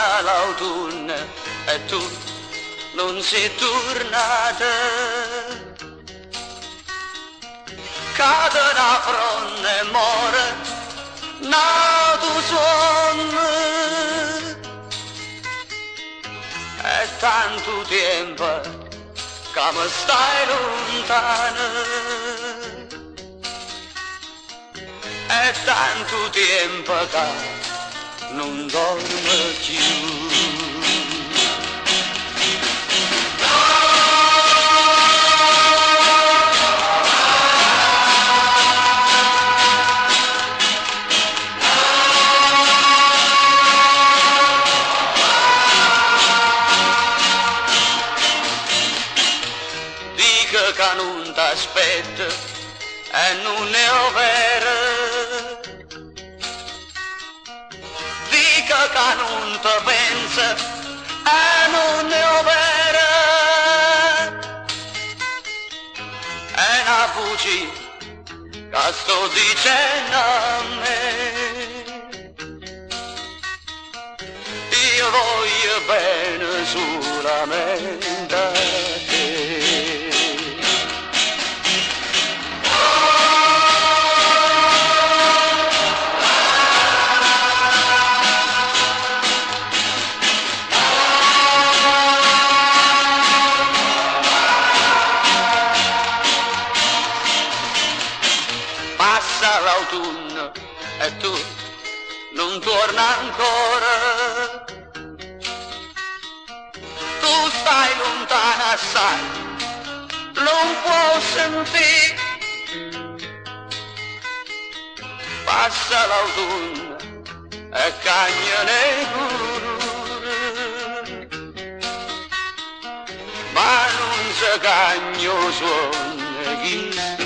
Torna l'autunno e tu non sei tornata. Cade da fronte e muore nato sonno. È tanto tempo che mi stai lontano. È tanto tempo che non dormo più. Dico che non t'aspetto e non è vero. Dico che non ti penso e non è vero. È una voce che sto dicendo a me. Io voglio bene solamente a te. Passa l'autunno e tu non torna ancora. Tu stai lontana assai, non può sentire. Passa l'autunno e cagna nei cuori, ma non si cagna suono chi